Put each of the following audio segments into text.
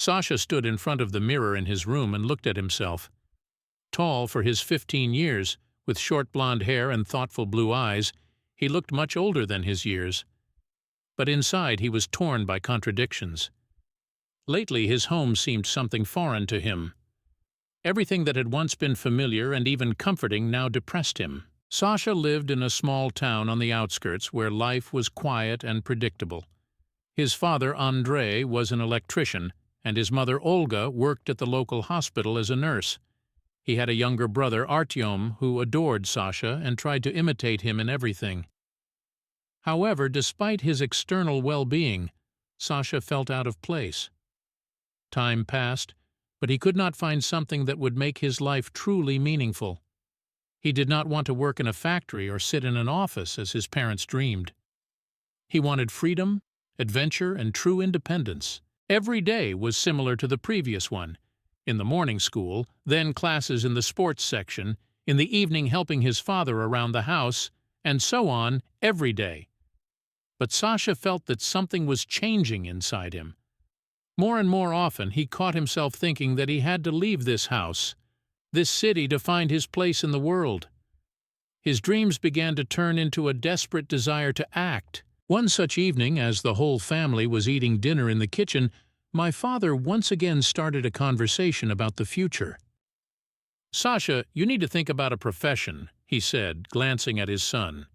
Sasha stood in front of the mirror in his room and looked at himself. Tall for his 15 years, with short blonde hair and thoughtful blue eyes, he looked much older than his years. But inside he was torn by contradictions. Lately his home seemed something foreign to him. Everything that had once been familiar and even comforting now depressed him. Sasha lived in a small town on the outskirts where life was quiet and predictable. His father, Andrei, was an electrician, and his mother, Olga, worked at the local hospital as a nurse. He had a younger brother, Artyom, who adored Sasha and tried to imitate him in everything. However, despite his external well-being, Sasha felt out of place. Time passed, but he could not find something that would make his life truly meaningful. He did not want to work in a factory or sit in an office as his parents dreamed. He wanted freedom, adventure, and true independence. Every day was similar to the previous one. In the morning school, then classes in the sports section, in the evening helping his father around the house, and so on every day. But Sasha felt that something was changing inside him. More and more often he caught himself thinking that he had to leave this house, this city, to find his place in the world. His dreams began to turn into a desperate desire to act. One such evening, as the whole family was eating dinner in the kitchen, my father once again started a conversation about the future. "Sasha, you need to think about a profession," he said, glancing at his son.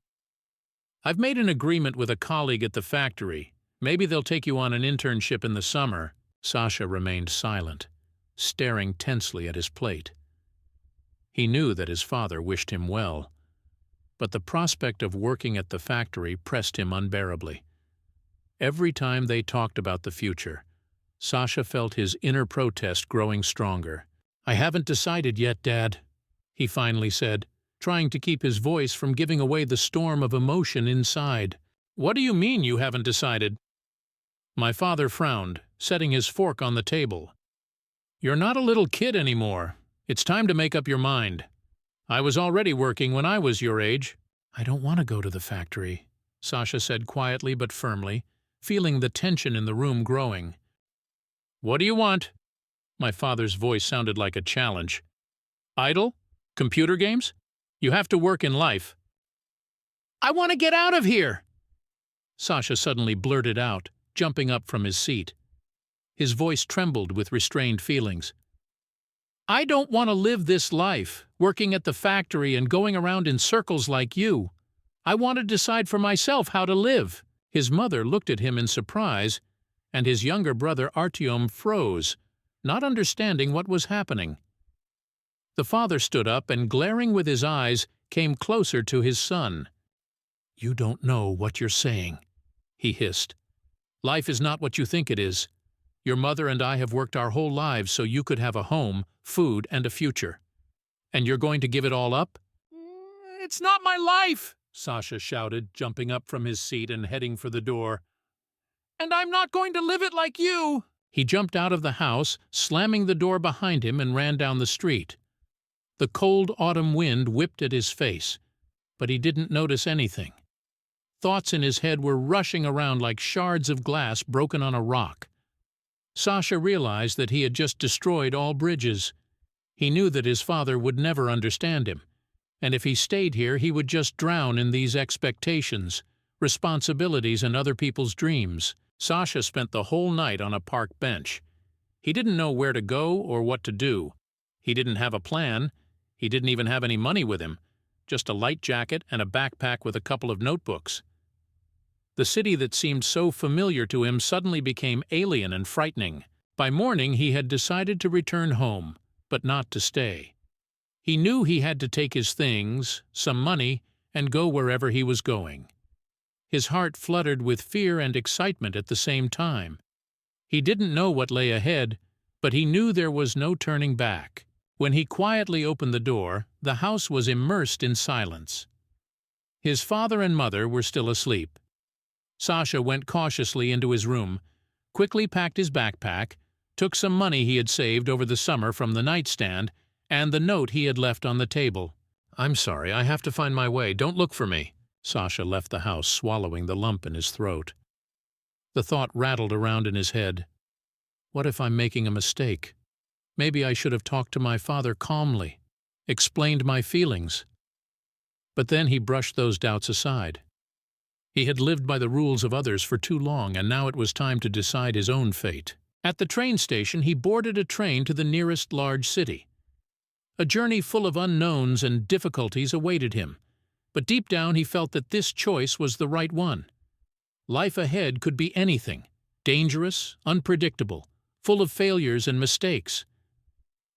"I've made an agreement with a colleague at the factory. Maybe they'll take you on an internship in the summer." Sasha remained silent, staring tensely at his plate. He knew that his father wished him well, but the prospect of working at the factory pressed him unbearably. Every time they talked about the future, Sasha felt his inner protest growing stronger. "I haven't decided yet, Dad," he finally said, trying to keep his voice from giving away the storm of emotion inside. "What do you mean you haven't decided?" My father frowned, setting his fork on the table. "You're not a little kid anymore. It's time to make up your mind. I was already working when I was your age." "I don't want to go to the factory," Sasha said quietly but firmly, feeling the tension in the room growing. "What do you want?" My father's voice sounded like a challenge. "Idle? Computer games? You have to work in life." "I want to get out of here!" Sasha suddenly blurted out, jumping up from his seat. His voice trembled with restrained feelings. "I don't want to live this life, working at the factory and going around in circles like you. I want to decide for myself how to live." His mother looked at him in surprise, and his younger brother Artyom froze, not understanding what was happening. The father stood up and, glaring with his eyes, came closer to his son. "You don't know what you're saying," he hissed. "Life is not what you think it is. Your mother and I have worked our whole lives so you could have a home, food, and a future. And you're going to give it all up?" "It's not my life!" Sasha shouted, jumping up from his seat and heading for the door. "And I'm not going to live it like you!" He jumped out of the house, slamming the door behind him, and ran down the street. The cold autumn wind whipped at his face, but he didn't notice anything. Thoughts in his head were rushing around like shards of glass broken on a rock. Sasha realized that he had just destroyed all bridges. He knew that his father would never understand him, and if he stayed here he would just drown in these expectations, responsibilities, and other people's dreams. Sasha spent the whole night on a park bench. He didn't know where to go or what to do. He didn't have a plan. He didn't even have any money with him, just a light jacket and a backpack with a couple of notebooks. The city that seemed so familiar to him suddenly became alien and frightening. By morning he had decided to return home, but not to stay. He knew he had to take his things, some money, and go wherever he was going. His heart fluttered with fear and excitement at the same time. He didn't know what lay ahead, but he knew there was no turning back. When he quietly opened the door, the house was immersed in silence. His father and mother were still asleep. Sasha went cautiously into his room, quickly packed his backpack, took some money he had saved over the summer from the nightstand, and the note he had left on the table. "I'm sorry, I have to find my way. Don't look for me." Sasha left the house, swallowing the lump in his throat. The thought rattled around in his head. What if I'm making a mistake? Maybe I should have talked to my father calmly, explained my feelings. But then he brushed those doubts aside. He had lived by the rules of others for too long, and now it was time to decide his own fate. At the train station, he boarded a train to the nearest large city. A journey full of unknowns and difficulties awaited him, but deep down he felt that this choice was the right one. Life ahead could be anything, dangerous, unpredictable, full of failures and mistakes.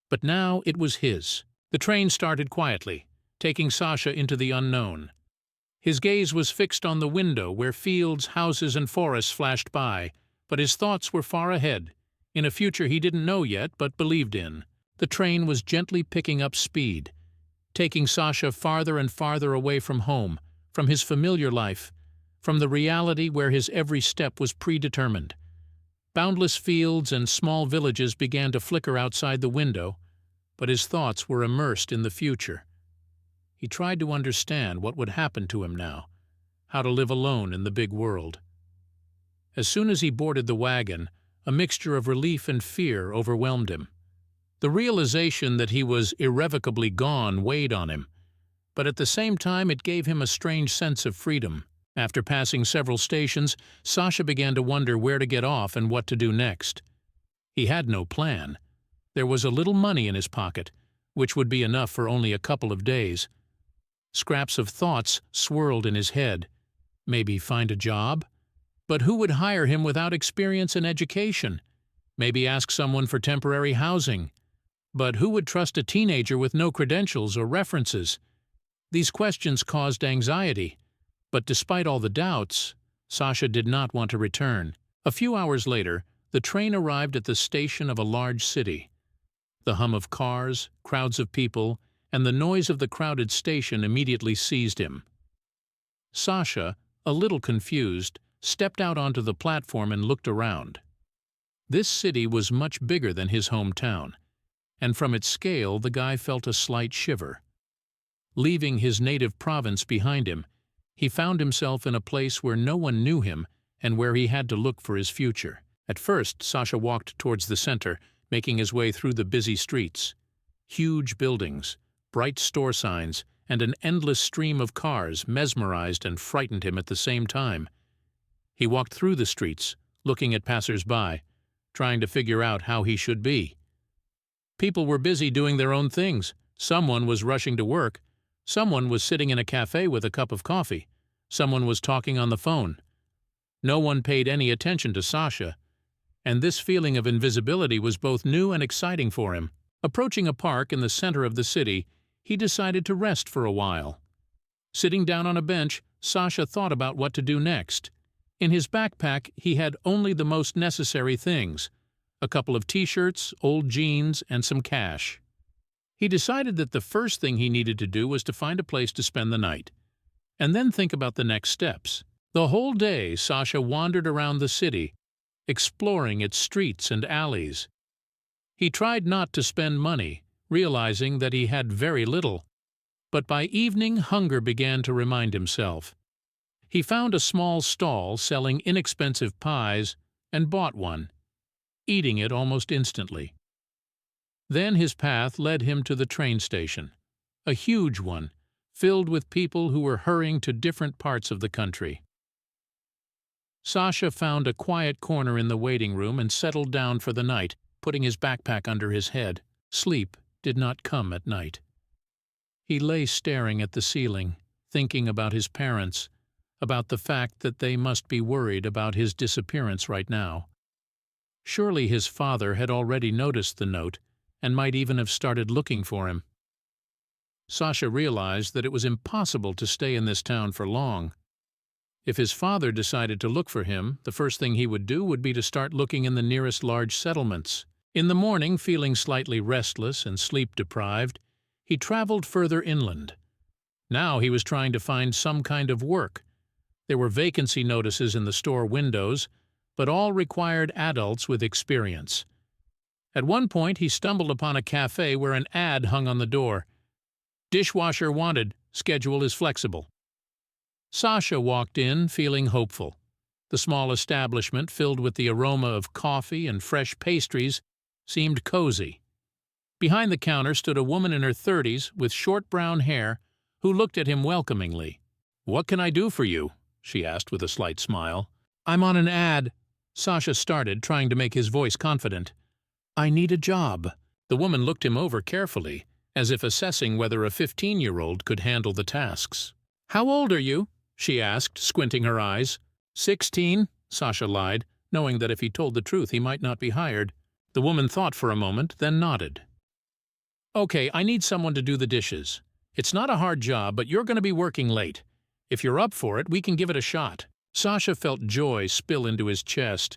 But now it was his. The train started quietly, taking Sasha into the unknown. His gaze was fixed on the window where fields, houses, and forests flashed by, but his thoughts were far ahead, in a future he didn't know yet but believed in. The train was gently picking up speed, taking Sasha farther and farther away from home, from his familiar life, from the reality where his every step was predetermined. Boundless fields and small villages began to flicker outside the window, but his thoughts were immersed in the future. He tried to understand what would happen to him now, how to live alone in the big world. As soon as he boarded the wagon, a mixture of relief and fear overwhelmed him. The realization that he was irrevocably gone weighed on him, but at the same time it gave him a strange sense of freedom. After passing several stations, Sasha began to wonder where to get off and what to do next. He had no plan. There was a little money in his pocket, which would be enough for only a couple of days. Scraps of thoughts swirled in his head. Maybe find a job? But who would hire him without experience and education? Maybe ask someone for temporary housing. But who would trust a teenager with no credentials or references? These questions caused anxiety. But despite all the doubts, Sasha did not want to return. A few hours later, the train arrived at the station of a large city. The hum of cars, crowds of people, and the noise of the crowded station immediately seized him. Sasha, a little confused, stepped out onto the platform and looked around. This city was much bigger than his hometown, and from its scale the guy felt a slight shiver. Leaving his native province behind him, he found himself in a place where no one knew him and where he had to look for his future. At first, Sasha walked towards the center, making his way through the busy streets. Huge buildings, bright store signs, and an endless stream of cars mesmerized and frightened him at the same time. He walked through the streets, looking at passers-by, trying to figure out how he should be. People were busy doing their own things. Someone was rushing to work. Someone was sitting in a cafe with a cup of coffee. Someone was talking on the phone. No one paid any attention to Sasha, and this feeling of invisibility was both new and exciting for him. Approaching a park in the center of the city, he decided to rest for a while. Sitting down on a bench, Sasha thought about what to do next. In his backpack, he had only the most necessary things: a couple of t-shirts, old jeans, and some cash. He decided that the first thing he needed to do was to find a place to spend the night, and then think about the next steps. The whole day, Sasha wandered around the city, exploring its streets and alleys. He tried not to spend money, realizing that he had very little. But by evening, hunger began to remind himself. He found a small stall selling inexpensive pies and bought one, eating it almost instantly. Then his path led him to the train station, a huge one, filled with people who were hurrying to different parts of the country. Sasha found a quiet corner in the waiting room and settled down for the night, putting his backpack under his head. Sleep did not come at night. He lay staring at the ceiling, thinking about his parents, about the fact that they must be worried about his disappearance right now. Surely his father had already noticed the note and might even have started looking for him. Sasha realized that it was impossible to stay in this town for long. If his father decided to look for him, the first thing he would do would be to start looking in the nearest large settlements. In the morning, feeling slightly restless and sleep-deprived, he traveled further inland. Now he was trying to find some kind of work. There were vacancy notices in the store windows, but all required adults with experience. At one point, he stumbled upon a cafe where an ad hung on the door. "Dishwasher wanted. Schedule is flexible." Sasha walked in, feeling hopeful. The small establishment, filled with the aroma of coffee and fresh pastries, seemed cozy. Behind the counter stood a woman in her 30s with short brown hair who looked at him welcomingly. "What can I do for you?" she asked with a slight smile. "I'm on an ad," Sasha started, trying to make his voice confident. "I need a job." The woman looked him over carefully, as if assessing whether a 15-year-old could handle the tasks. "How old are you?" she asked, squinting her eyes. 16, Sasha lied, knowing that if he told the truth he might not be hired. The woman thought for a moment, then nodded. "Okay, I need someone to do the dishes. It's not a hard job, but you're going to be working late. If you're up for it, we can give it a shot." Sasha felt joy spill into his chest.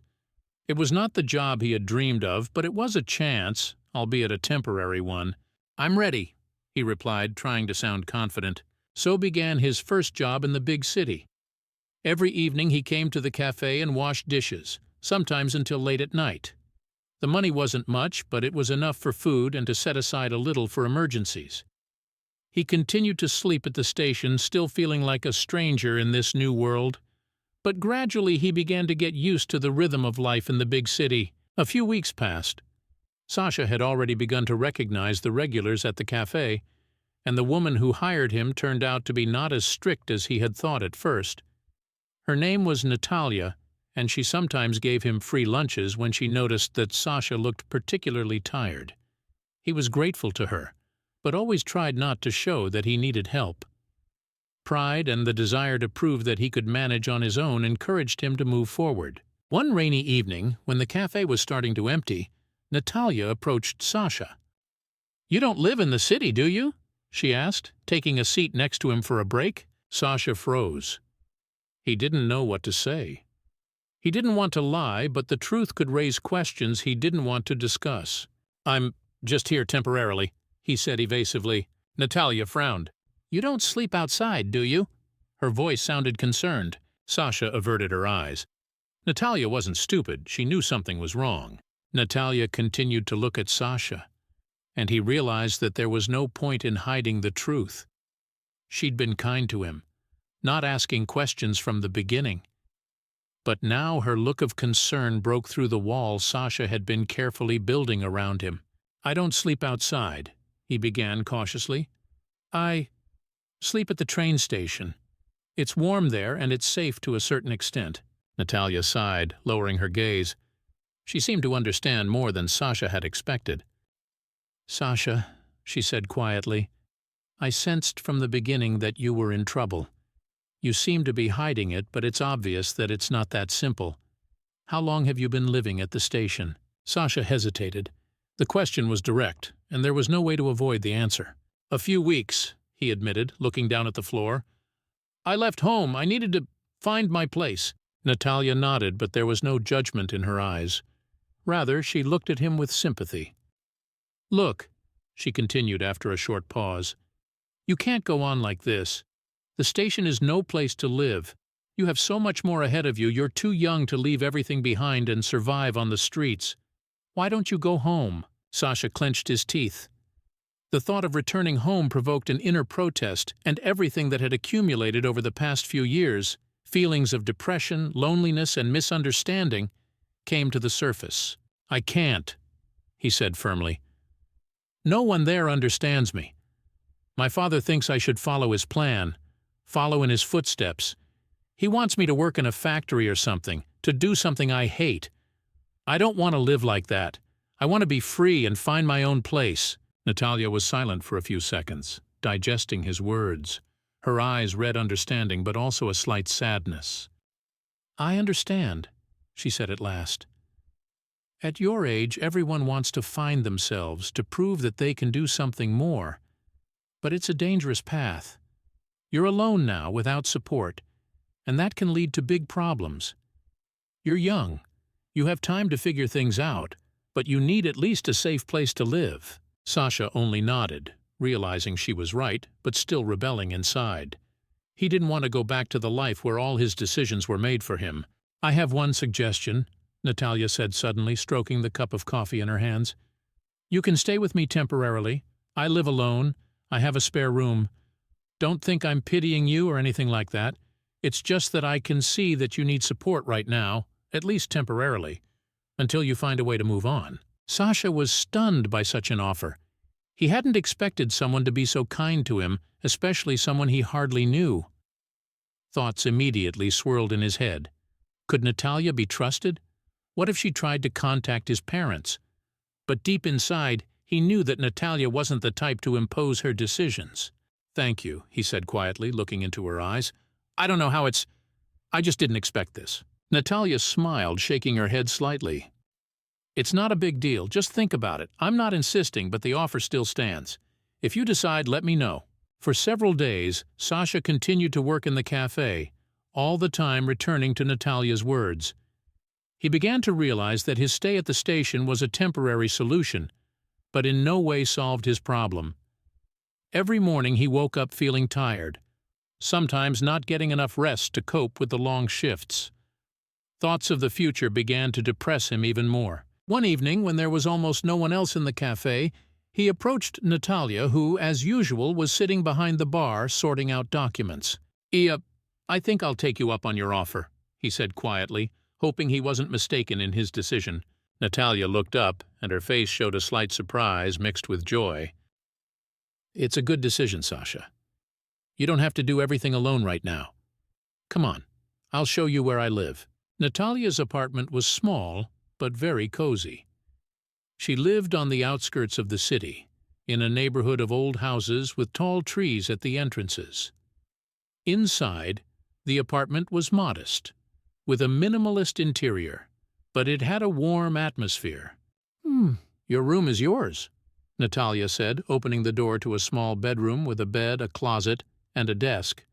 It was not the job he had dreamed of, but it was a chance, albeit a temporary one. "I'm ready," he replied, trying to sound confident. So began his first job in the big city. Every evening he came to the cafe and washed dishes, sometimes until late at night. The money wasn't much, but it was enough for food and to set aside a little for emergencies. He continued to sleep at the station, still feeling like a stranger in this new world. But gradually he began to get used to the rhythm of life in the big city. A few weeks passed. Sasha had already begun to recognize the regulars at the cafe, and the woman who hired him turned out to be not as strict as he had thought at first. Her name was Natalia, and she sometimes gave him free lunches when she noticed that Sasha looked particularly tired. He was grateful to her, but always tried not to show that he needed help. Pride and the desire to prove that he could manage on his own encouraged him to move forward. One rainy evening, when the cafe was starting to empty, Natalia approached Sasha. "You don't live in the city, do you?" she asked, taking a seat next to him for a break. Sasha froze. He didn't know what to say. He didn't want to lie, but the truth could raise questions he didn't want to discuss. "I'm just here temporarily," he said evasively. Natalia frowned. "You don't sleep outside, do you?" Her voice sounded concerned. Sasha averted her eyes. Natalia wasn't stupid. She knew something was wrong. Natalia continued to look at Sasha, and he realized that there was no point in hiding the truth. She'd been kind to him, not asking questions from the beginning. But now her look of concern broke through the wall Sasha had been carefully building around him. "I don't sleep outside," he began cautiously. "I sleep at the train station. It's warm there, and it's safe to a certain extent." Natalia sighed, lowering her gaze. She seemed to understand more than Sasha had expected. "Sasha," she said quietly, "I sensed from the beginning that you were in trouble. You seem to be hiding it, but it's obvious that it's not that simple. How long have you been living at the station?" Sasha hesitated. The question was direct, and there was no way to avoid the answer. "A few weeks," he admitted, looking down at the floor. "I left home. I needed to find my place." Natalia nodded, but there was no judgment in her eyes. Rather, she looked at him with sympathy. "Look," she continued after a short pause, "you can't go on like this. The station is no place to live. You have so much more ahead of you. You're too young to leave everything behind and survive on the streets. Why don't you go home?" Sasha clenched his teeth. The thought of returning home provoked an inner protest, and everything that had accumulated over the past few years, feelings of depression, loneliness, and misunderstanding, came to the surface. "I can't," he said firmly. "No one there understands me. My father thinks I should follow his plan, follow in his footsteps. He wants me to work in a factory or something, to do something I hate. I don't want to live like that. I want to be free and find my own place." Natalia was silent for a few seconds, digesting his words. Her eyes read understanding, but also a slight sadness. "I understand," she said at last. "At your age, everyone wants to find themselves, to prove that they can do something more. But it's a dangerous path. You're alone now, without support, and that can lead to big problems. You're young. You have time to figure things out, but you need at least a safe place to live." Sasha only nodded, realizing she was right, but still rebelling inside. He didn't want to go back to the life where all his decisions were made for him. "I have one suggestion," Natalia said suddenly, stroking the cup of coffee in her hands. "You can stay with me temporarily. I live alone. I have a spare room. Don't think I'm pitying you or anything like that. It's just that I can see that you need support right now, at least temporarily, until you find a way to move on." Sasha was stunned by such an offer. He hadn't expected someone to be so kind to him, especially someone he hardly knew. Thoughts immediately swirled in his head. Could Natalia be trusted? What if she tried to contact his parents? But deep inside, he knew that Natalia wasn't the type to impose her decisions. "Thank you," he said quietly, looking into her eyes. "I don't know how I just didn't expect this." Natalia smiled, shaking her head slightly. "It's not a big deal. Just think about it. I'm not insisting, but the offer still stands. If you decide, let me know." For several days, Sasha continued to work in the cafe, all the time returning to Natalia's words. He began to realize that his stay at the station was a temporary solution, but in no way solved his problem. Every morning he woke up feeling tired, sometimes not getting enough rest to cope with the long shifts. Thoughts of the future began to depress him even more. One evening, when there was almost no one else in the cafe, he approached Natalia, who, as usual, was sitting behind the bar sorting out documents. I think I'll take you up on your offer," he said quietly, hoping he wasn't mistaken in his decision. Natalia looked up, and her face showed a slight surprise mixed with joy. "It's a good decision, Sasha. You don't have to do everything alone right now. Come on, I'll show you where I live." Natalia's apartment was small, but very cozy. She lived on the outskirts of the city, in a neighborhood of old houses with tall trees at the entrances. Inside, the apartment was modest, with a minimalist interior, but it had a warm atmosphere. Your room is yours," Natalia said, opening the door to a small bedroom with a bed, a closet, and a desk.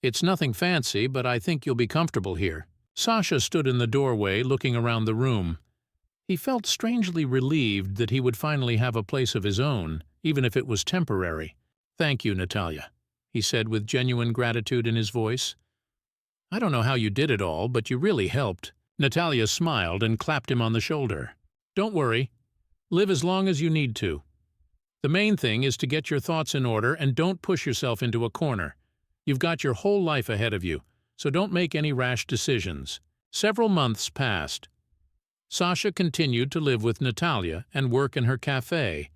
"It's nothing fancy, but I think you'll be comfortable here." Sasha stood in the doorway, looking around the room. He felt strangely relieved that he would finally have a place of his own, even if it was temporary. "Thank you, Natalia," he said with genuine gratitude in his voice. "I don't know how you did it all, but you really helped." Natalia smiled and clapped him on the shoulder. "Don't worry. Live as long as you need to. The main thing is to get your thoughts in order and don't push yourself into a corner. You've got your whole life ahead of you, so don't make any rash decisions." Several months passed. Sasha continued to live with Natalia and work in her cafe.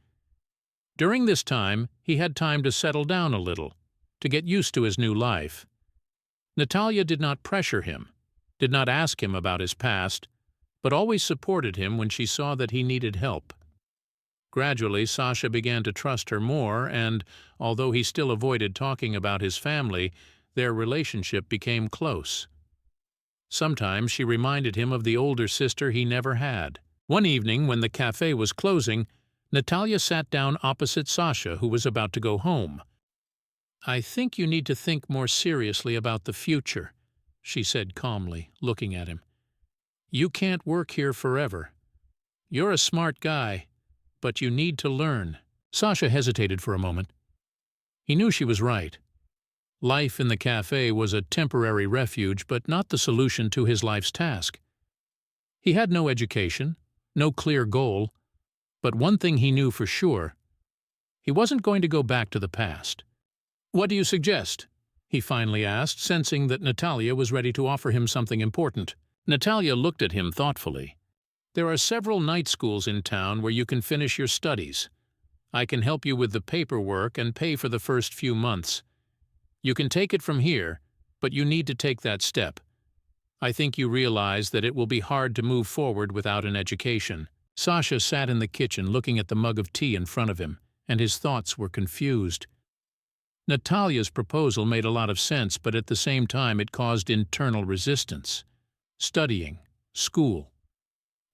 During this time, he had time to settle down a little, to get used to his new life. Natalia did not pressure him, did not ask him about his past, but always supported him when she saw that he needed help. Gradually, Sasha began to trust her more, and, although he still avoided talking about his family, their relationship became close. Sometimes she reminded him of the older sister he never had. One evening, when the cafe was closing, Natalia sat down opposite Sasha, who was about to go home. "I think you need to think more seriously about the future," she said calmly, looking at him. "You can't work here forever. You're a smart guy, but you need to learn." Sasha hesitated for a moment. He knew she was right. Life in the cafe was a temporary refuge, but not the solution to his life's task. He had no education, no clear goal, but one thing he knew for sure: he wasn't going to go back to the past. "What do you suggest?" he finally asked, sensing that Natalia was ready to offer him something important. Natalia looked at him thoughtfully. "There are several night schools in town where you can finish your studies. I can help you with the paperwork and pay for the first few months. You can take it from here, but you need to take that step. I think you realize that it will be hard to move forward without an education." Sasha sat in the kitchen looking at the mug of tea in front of him, and his thoughts were confused. Natalia's proposal made a lot of sense, but at the same time it caused internal resistance. Studying, school.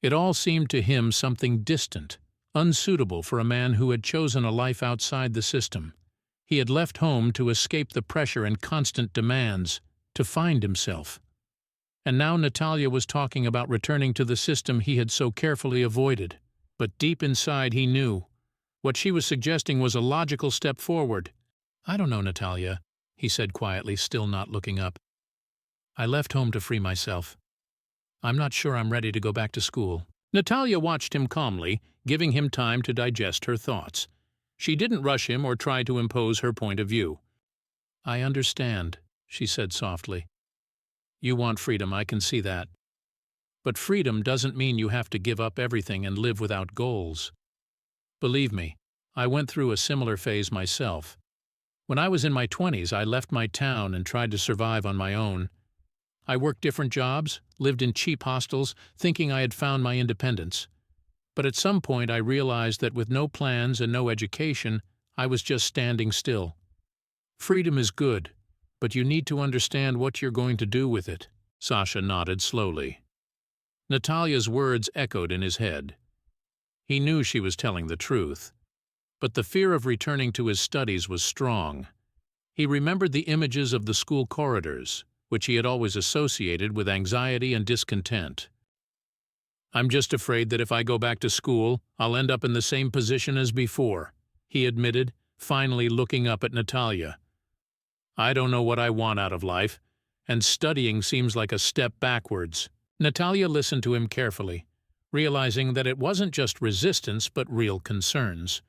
It all seemed to him something distant, unsuitable for a man who had chosen a life outside the system. He had left home to escape the pressure and constant demands, to find himself. And now Natalia was talking about returning to the system he had so carefully avoided. But deep inside he knew. What she was suggesting was a logical step forward. "I don't know, Natalia," he said quietly, still not looking up. "I left home to free myself. I'm not sure I'm ready to go back to school." Natalia watched him calmly, giving him time to digest her thoughts. She didn't rush him or try to impose her point of view. "I understand," she said softly. You want freedom, I can see that. But freedom doesn't mean you have to give up everything and live without goals. Believe me, I went through a similar phase myself. When I was in my 20s, I left my town and tried to survive on my own. I worked different jobs, lived in cheap hostels, thinking I had found my independence. But at some point I realized that with no plans and no education, I was just standing still. Freedom is good, but you need to understand what you're going to do with it. Sasha nodded slowly. Natalia's words echoed in his head. He knew she was telling the truth. But the fear of returning to his studies was strong. He remembered the images of the school corridors, which he had always associated with anxiety and discontent. I'm just afraid that if I go back to school, I'll end up in the same position as before, he admitted, finally looking up at Natalia. I don't know what I want out of life, and studying seems like a step backwards. Natalia listened to him carefully, realizing that it wasn't just resistance but real concerns.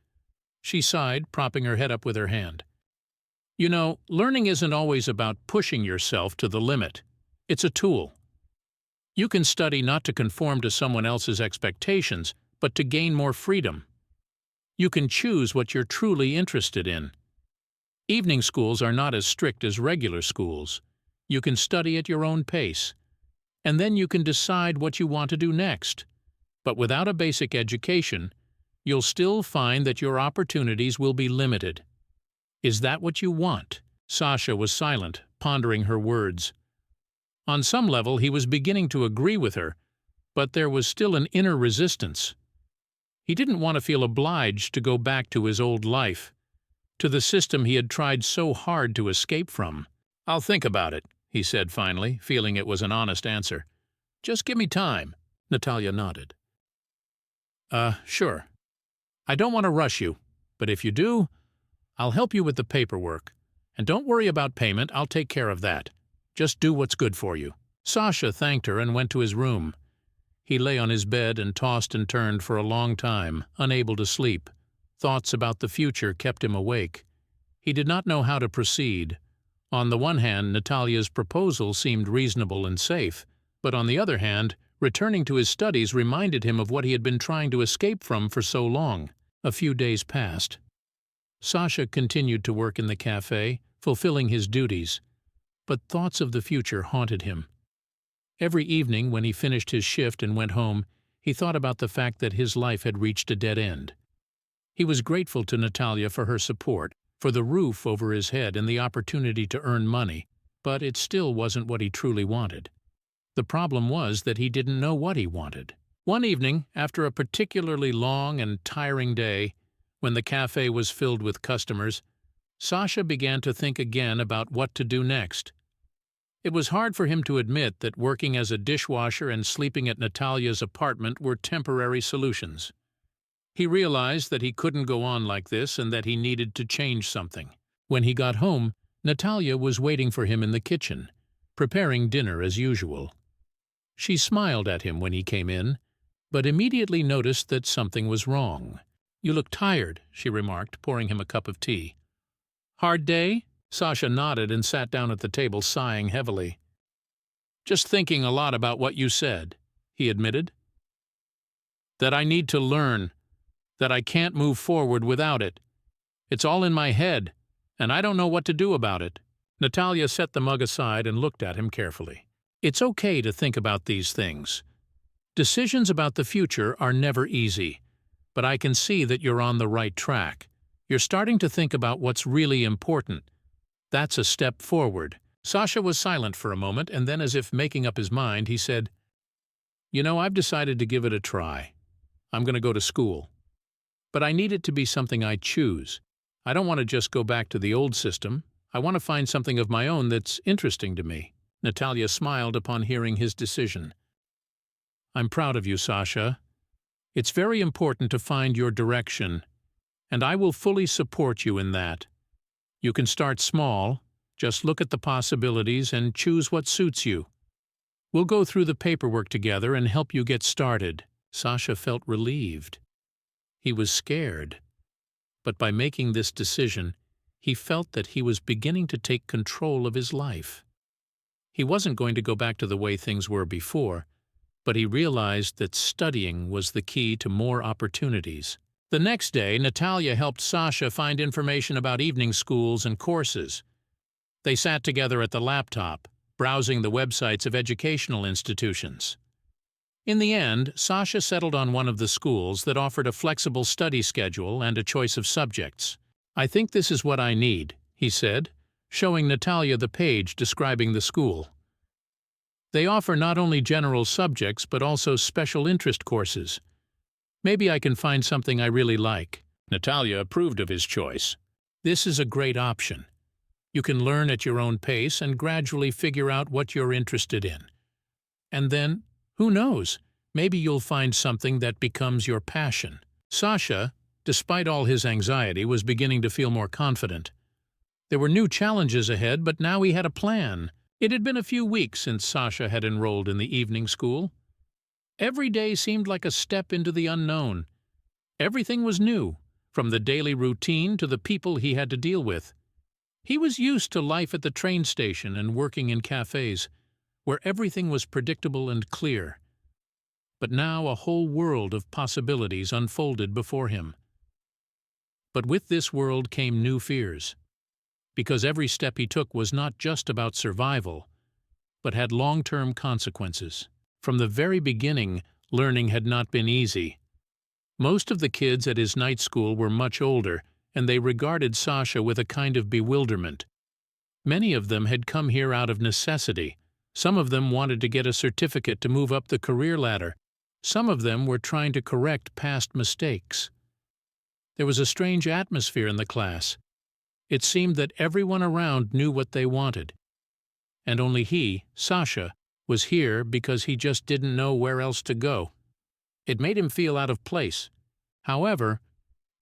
She sighed, propping her head up with her hand. You know, learning isn't always about pushing yourself to the limit. It's a tool. You can study not to conform to someone else's expectations, but to gain more freedom. You can choose what you're truly interested in. Evening schools are not as strict as regular schools. You can study at your own pace. And then you can decide what you want to do next. But without a basic education, you'll still find that your opportunities will be limited. Is that what you want? Sasha was silent, pondering her words. On some level, he was beginning to agree with her, but there was still an inner resistance. He didn't want to feel obliged to go back to his old life, to the system he had tried so hard to escape from. I'll think about it, he said finally, feeling it was an honest answer. Just give me time. Natalia nodded. Sure. I don't want to rush you, but if you do, I'll help you with the paperwork. And don't worry about payment, I'll take care of that. Just do what's good for you. Sasha thanked her and went to his room. He lay on his bed and tossed and turned for a long time, unable to sleep. Thoughts about the future kept him awake. He did not know how to proceed. On the one hand, Natalia's proposal seemed reasonable and safe, but on the other hand, returning to his studies reminded him of what he had been trying to escape from for so long. A few days passed. Sasha continued to work in the cafe, fulfilling his duties, but thoughts of the future haunted him. Every evening when he finished his shift and went home, he thought about the fact that his life had reached a dead end. He was grateful to Natalia for her support, for the roof over his head and the opportunity to earn money, but it still wasn't what he truly wanted. The problem was that he didn't know what he wanted. One evening, after a particularly long and tiring day, when the cafe was filled with customers, Sasha began to think again about what to do next. It was hard for him to admit that working as a dishwasher and sleeping at Natalia's apartment were temporary solutions. He realized that he couldn't go on like this and that he needed to change something. When he got home, Natalia was waiting for him in the kitchen, preparing dinner as usual. She smiled at him when he came in, but immediately noticed that something was wrong. You look tired, she remarked, pouring him a cup of tea. Hard day? Sasha nodded and sat down at the table, sighing heavily. Just thinking a lot about what you said, he admitted. That I need to learn, that I can't move forward without it. It's all in my head, and I don't know what to do about it. Natalia set the mug aside and looked at him carefully. It's okay to think about these things. Decisions about the future are never easy, but I can see that you're on the right track. You're starting to think about what's really important. That's a step forward. Sasha was silent for a moment, and then, as if making up his mind, he said, You know, I've decided to give it a try. I'm going to go to school. But I need it to be something I choose. I don't want to just go back to the old system. I want to find something of my own that's interesting to me. Natalia smiled upon hearing his decision. I'm proud of you, Sasha. It's very important to find your direction, and I will fully support you in that. You can start small, just look at the possibilities and choose what suits you. We'll go through the paperwork together and help you get started. Sasha felt relieved. He was scared. But by making this decision, he felt that he was beginning to take control of his life. He wasn't going to go back to the way things were before, but he realized that studying was the key to more opportunities. The next day, Natalia helped Sasha find information about evening schools and courses. They sat together at the laptop, browsing the websites of educational institutions. In the end, Sasha settled on one of the schools that offered a flexible study schedule and a choice of subjects. "I think this is what I need," he said, showing Natalia the page describing the school. "They offer not only general subjects but also special interest courses. Maybe I can find something I really like." Natalia approved of his choice. "This is a great option. You can learn at your own pace and gradually figure out what you're interested in. And then, who knows, maybe you'll find something that becomes your passion." Sasha, despite all his anxiety, was beginning to feel more confident. There were new challenges ahead, but now he had a plan. It had been a few weeks since Sasha had enrolled in the evening school. Every day seemed like a step into the unknown. Everything was new, from the daily routine to the people he had to deal with. He was used to life at the train station and working in cafes, where everything was predictable and clear. But now a whole world of possibilities unfolded before him. But with this world came new fears, because every step he took was not just about survival, but had long-term consequences. From the very beginning, learning had not been easy. Most of the kids at his night school were much older, and they regarded Sasha with a kind of bewilderment. Many of them had come here out of necessity. Some of them wanted to get a certificate to move up the career ladder. Some of them were trying to correct past mistakes. There was a strange atmosphere in the class. It seemed that everyone around knew what they wanted. And only he, Sasha, was here because he just didn't know where else to go. It made him feel out of place. However,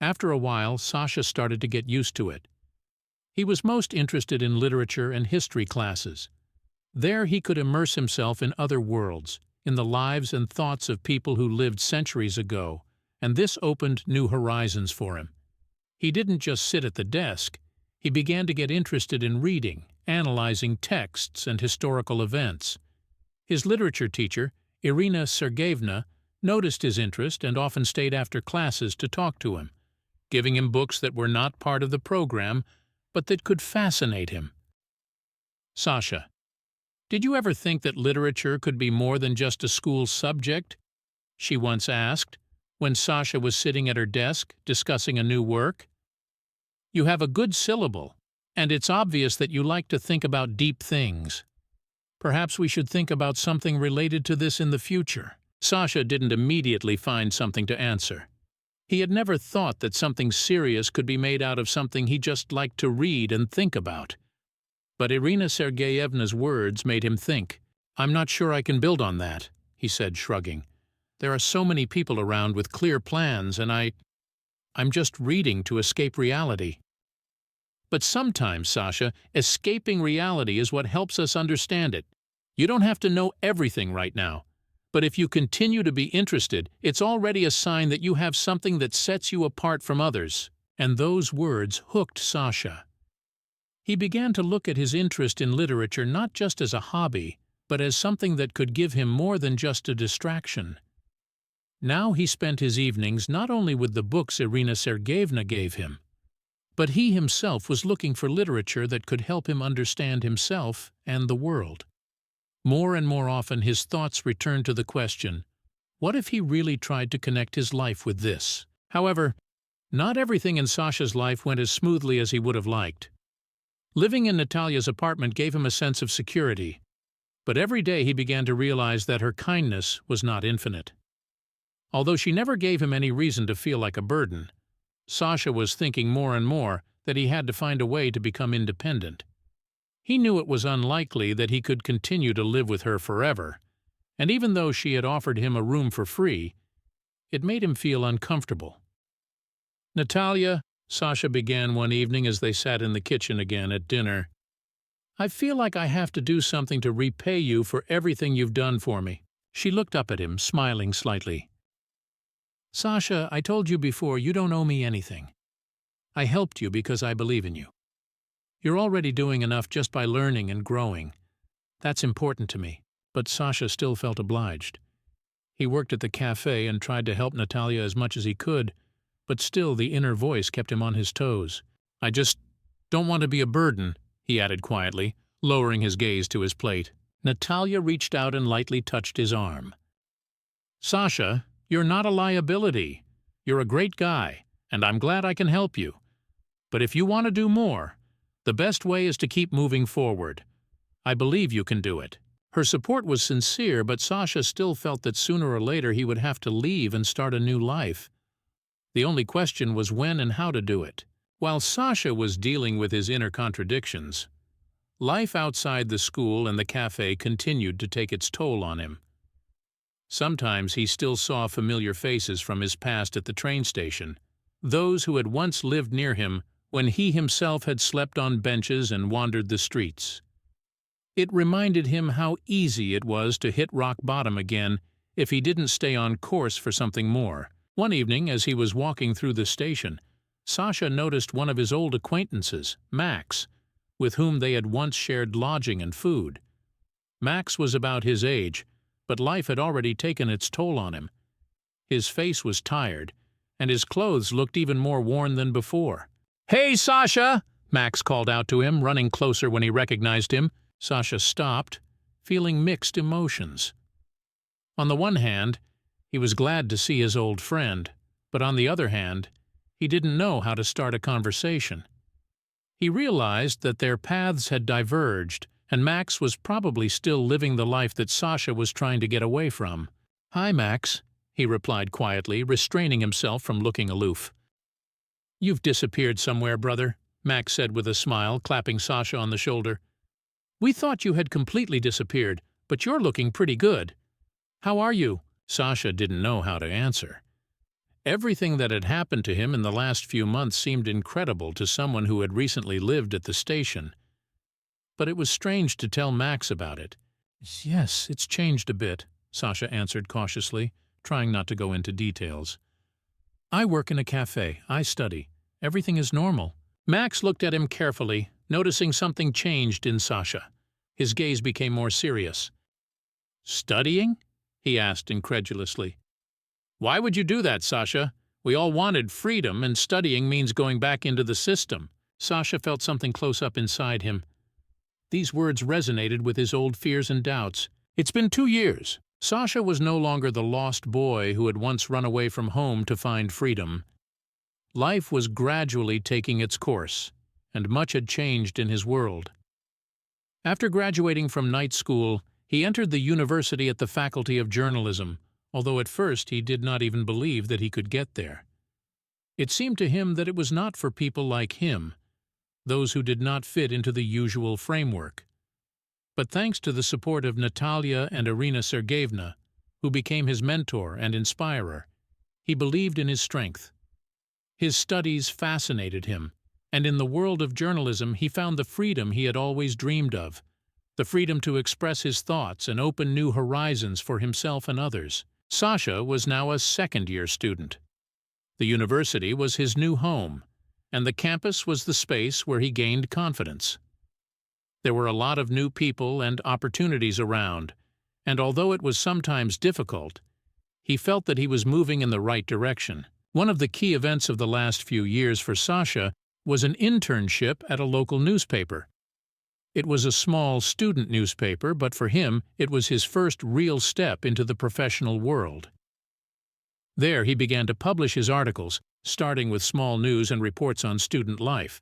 after a while, Sasha started to get used to it. He was most interested in literature and history classes. There he could immerse himself in other worlds, in the lives and thoughts of people who lived centuries ago, and this opened new horizons for him. He didn't just sit at the desk. He began to get interested in reading, analyzing texts and historical events. His literature teacher, Irina Sergeyevna, noticed his interest and often stayed after classes to talk to him, giving him books that were not part of the program, but that could fascinate him. "Sasha, did you ever think that literature could be more than just a school subject?" she once asked, when Sasha was sitting at her desk discussing a new work. "You have a good syllable, and it's obvious that you like to think about deep things. Perhaps we should think about something related to this in the future." Sasha didn't immediately find something to answer. He had never thought that something serious could be made out of something he just liked to read and think about. But Irina Sergeyevna's words made him think. "I'm not sure I can build on that," he said, shrugging. "There are so many people around with clear plans, and I'm just reading to escape reality." "But sometimes, Sasha, escaping reality is what helps us understand it. You don't have to know everything right now. But if you continue to be interested, it's already a sign that you have something that sets you apart from others." And those words hooked Sasha. He began to look at his interest in literature not just as a hobby, but as something that could give him more than just a distraction. Now he spent his evenings not only with the books Irina Sergeyevna gave him, but he himself was looking for literature that could help him understand himself and the world. More and more often his thoughts returned to the question, what if he really tried to connect his life with this? However, not everything in Sasha's life went as smoothly as he would have liked. Living in Natalia's apartment gave him a sense of security, but every day he began to realize that her kindness was not infinite. Although she never gave him any reason to feel like a burden, Sasha was thinking more and more that he had to find a way to become independent. He knew it was unlikely that he could continue to live with her forever, and even though she had offered him a room for free, it made him feel uncomfortable. "Natalia," Sasha began one evening as they sat in the kitchen again at dinner, "I feel like I have to do something to repay you for everything you've done for me." She looked up at him, smiling slightly. "Sasha, I told you before, you don't owe me anything. I helped you because I believe in you. You're already doing enough just by learning and growing. That's important to me. But Sasha still felt obliged. He worked at the cafe and tried to help Natalia as much as he could, but still the inner voice kept him on his toes. I just don't want to be a burden, he added quietly, lowering his gaze to his plate. Natalia reached out and lightly touched his arm. Sasha, you're not a liability. You're a great guy, and I'm glad I can help you. But if you want to do more, the best way is to keep moving forward. I believe you can do it. Her support was sincere, but Sasha still felt that sooner or later he would have to leave and start a new life. The only question was when and how to do it. While Sasha was dealing with his inner contradictions, life outside the school and the cafe continued to take its toll on him. Sometimes he still saw familiar faces from his past at the train station, those who had once lived near him when he himself had slept on benches and wandered the streets. It reminded him how easy it was to hit rock bottom again if he didn't stay on course for something more. One evening, as he was walking through the station, Sasha noticed one of his old acquaintances, Max, with whom they had once shared lodging and food. Max was about his age, but life had already taken its toll on him. His face was tired, and his clothes looked even more worn than before. "Hey, Sasha!" Max called out to him, running closer when he recognized him. Sasha stopped, feeling mixed emotions. On the one hand, he was glad to see his old friend, but on the other hand, he didn't know how to start a conversation. He realized that their paths had diverged, and Max was probably still living the life that Sasha was trying to get away from. "Hi, Max," he replied quietly, restraining himself from looking aloof. "You've disappeared somewhere, brother," Max said with a smile, clapping Sasha on the shoulder. "We thought you had completely disappeared, but you're looking pretty good. How are you?" Sasha didn't know how to answer. Everything that had happened to him in the last few months seemed incredible to someone who had recently lived at the station. But it was strange to tell Max about it. "Yes, it's changed a bit," Sasha answered cautiously, trying not to go into details. "I work in a cafe. I study. Everything is normal." Max looked at him carefully, noticing something changed in Sasha. His gaze became more serious. "Studying?" he asked incredulously. "Why would you do that, Sasha? We all wanted freedom, and studying means going back into the system." Sasha felt something close up inside him. These words resonated with his old fears and doubts. It's been 2 years. Sasha was no longer the lost boy who had once run away from home to find freedom. Life was gradually taking its course, and much had changed in his world. After graduating from night school, he entered the university at the Faculty of Journalism, although at first he did not even believe that he could get there. It seemed to him that it was not for people like him, those who did not fit into the usual framework. But thanks to the support of Natalia and Irina Sergeyevna, who became his mentor and inspirer, he believed in his strength. His studies fascinated him, and in the world of journalism he found the freedom he had always dreamed of, the freedom to express his thoughts and open new horizons for himself and others. Sasha was now a second-year student. The university was his new home, and the campus was the space where he gained confidence. There were a lot of new people and opportunities around, and although it was sometimes difficult, he felt that he was moving in the right direction. One of the key events of the last few years for Sasha was an internship at a local newspaper. It was a small student newspaper, but for him it was his first real step into the professional world. There he began to publish his articles, starting with small news and reports on student life.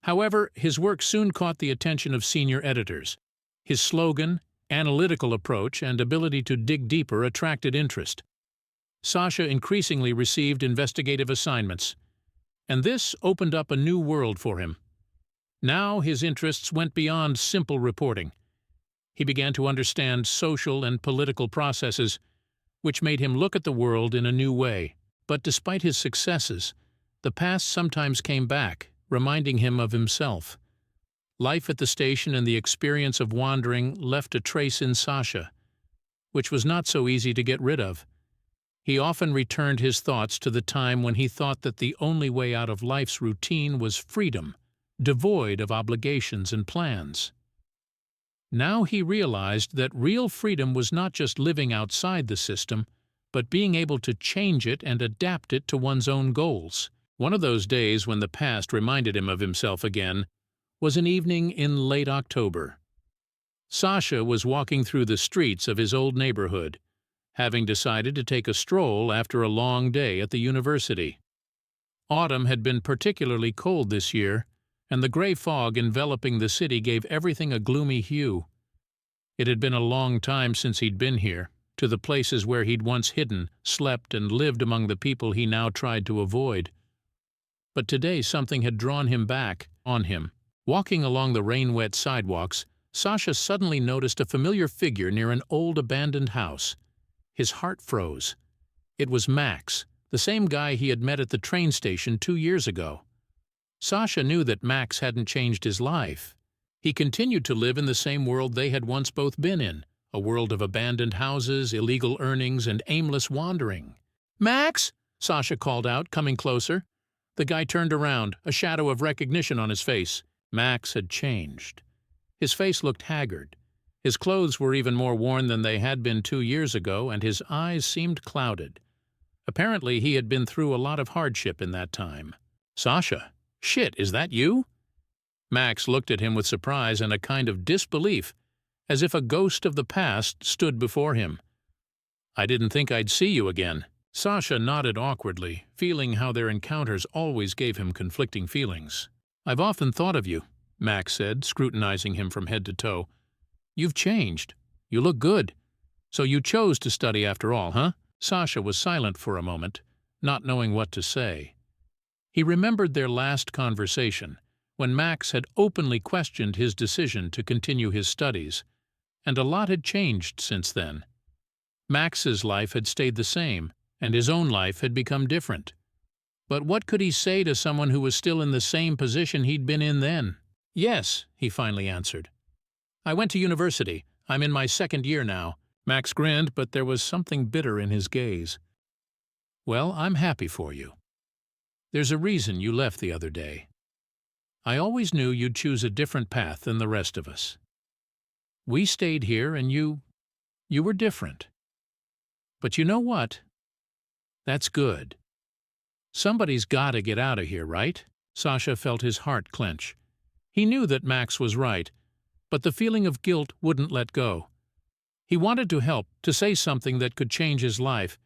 However, his work soon caught the attention of senior editors. His slogan, analytical approach, and ability to dig deeper attracted interest. Sasha increasingly received investigative assignments, and this opened up a new world for him. Now his interests went beyond simple reporting. He began to understand social and political processes, which made him look at the world in a new way. But despite his successes, the past sometimes came back, reminding him of himself. Life at the station and the experience of wandering left a trace in Sasha, which was not so easy to get rid of. He often returned his thoughts to the time when he thought that the only way out of life's routine was freedom, devoid of obligations and plans. Now he realized that real freedom was not just living outside the system, but being able to change it and adapt it to one's own goals. One of those days when the past reminded him of himself again was an evening in late October. Sasha was walking through the streets of his old neighborhood, having decided to take a stroll after a long day at the university. Autumn had been particularly cold this year, and the gray fog enveloping the city gave everything a gloomy hue. It had been a long time since he'd been here, to the places where he'd once hidden, slept, and lived among the people he now tried to avoid. But today something had drawn him back on him. Walking along the rain-wet sidewalks, Sasha suddenly noticed a familiar figure near an old abandoned house. His heart froze. It was Max, the same guy he had met at the train station 2 years ago. Sasha knew that Max hadn't changed his life. He continued to live in the same world they had once both been in, a world of abandoned houses, illegal earnings, and aimless wandering. "Max!" Sasha called out, coming closer. The guy turned around, a shadow of recognition on his face. Max had changed. His face looked haggard. His clothes were even more worn than they had been 2 years ago, and his eyes seemed clouded. Apparently he had been through a lot of hardship in that time. "Sasha! Shit, is that you?" Max looked at him with surprise and a kind of disbelief, as if a ghost of the past stood before him. "I didn't think I'd see you again." Sasha nodded awkwardly, feeling how their encounters always gave him conflicting feelings. "I've often thought of you," Max said, scrutinizing him from head to toe. "You've changed. You look good. So you chose to study after all, huh?" Sasha was silent for a moment, not knowing what to say. He remembered their last conversation, when Max had openly questioned his decision to continue his studies, and a lot had changed since then. Max's life had stayed the same, and his own life had become different. But what could he say to someone who was still in the same position he'd been in then? "Yes," he finally answered. "I went to university. I'm in my 2nd year now." Max grinned, but there was something bitter in his gaze. "Well, I'm happy for you. There's a reason you left the other day. I always knew you'd choose a different path than the rest of us. We stayed here and you were different. But you know what? That's good. Somebody's got to get out of here, right?" Sasha felt his heart clench. He knew that Max was right, but the feeling of guilt wouldn't let go. He wanted to help, to say something that could change his life,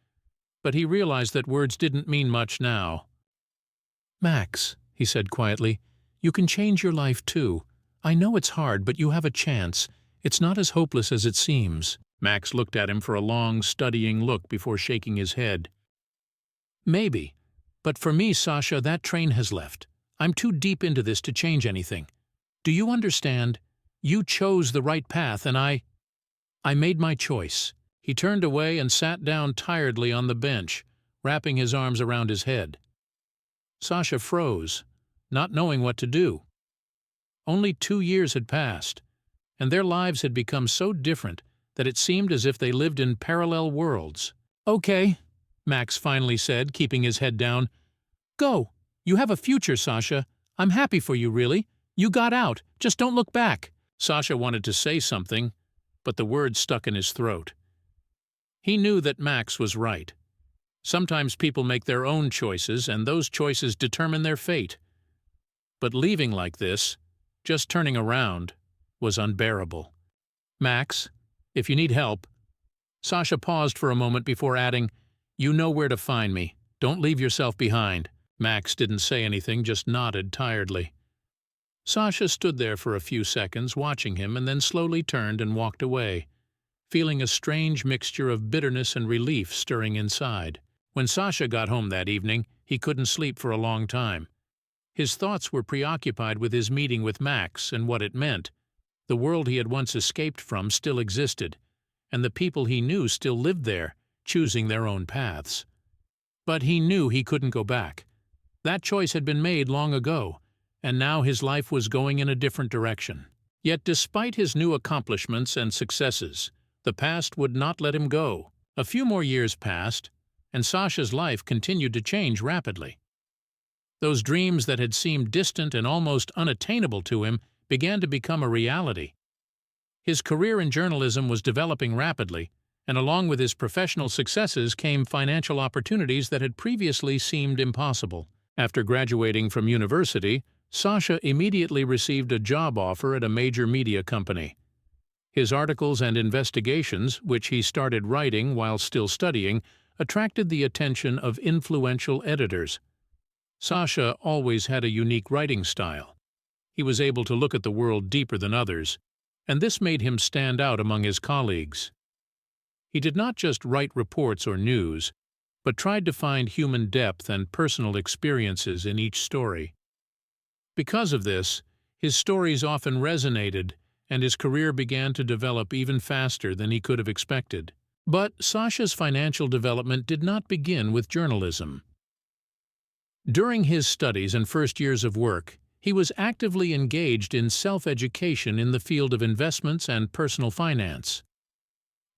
but he realized that words didn't mean much now. "Max," he said quietly, "you can change your life too. I know it's hard, but you have a chance. It's not as hopeless as it seems." Max looked at him for a long, studying look before shaking his head. "Maybe. But for me, Sasha, that train has left. I'm too deep into this to change anything. Do you understand? You chose the right path, and I made my choice." He turned away and sat down tiredly on the bench, wrapping his arms around his head. Sasha froze, not knowing what to do. Only 2 years had passed, and their lives had become so different that it seemed as if they lived in parallel worlds. "Okay," Max finally said, keeping his head down. "Go. You have a future, Sasha. I'm happy for you, really. You got out. Just don't look back." Sasha wanted to say something, but the words stuck in his throat. He knew that Max was right. Sometimes people make their own choices, and those choices determine their fate. But leaving like this, just turning around, was unbearable. "Max, if you need help—" Sasha paused for a moment before adding, "You know where to find me. Don't leave yourself behind." Max didn't say anything, just nodded tiredly. Sasha stood there for a few seconds, watching him, and then slowly turned and walked away, feeling a strange mixture of bitterness and relief stirring inside. When Sasha got home that evening, he couldn't sleep for a long time. His thoughts were preoccupied with his meeting with Max and what it meant. The world he had once escaped from still existed, and the people he knew still lived there, choosing their own paths. But he knew he couldn't go back. That choice had been made long ago, and now his life was going in a different direction. Yet despite his new accomplishments and successes, the past would not let him go. A few more years passed, and Sasha's life continued to change rapidly. Those dreams that had seemed distant and almost unattainable to him began to become a reality. His career in journalism was developing rapidly, and along with his professional successes came financial opportunities that had previously seemed impossible. After graduating from university, Sasha immediately received a job offer at a major media company. His articles and investigations, which he started writing while still studying, attracted the attention of influential editors. Sasha always had a unique writing style. He was able to look at the world deeper than others, and this made him stand out among his colleagues. He did not just write reports or news, but tried to find human depth and personal experiences in each story. Because of this, his stories often resonated, and his career began to develop even faster than he could have expected. But Sasha's financial development did not begin with journalism. During his studies and first years of work, he was actively engaged in self-education in the field of investments and personal finance.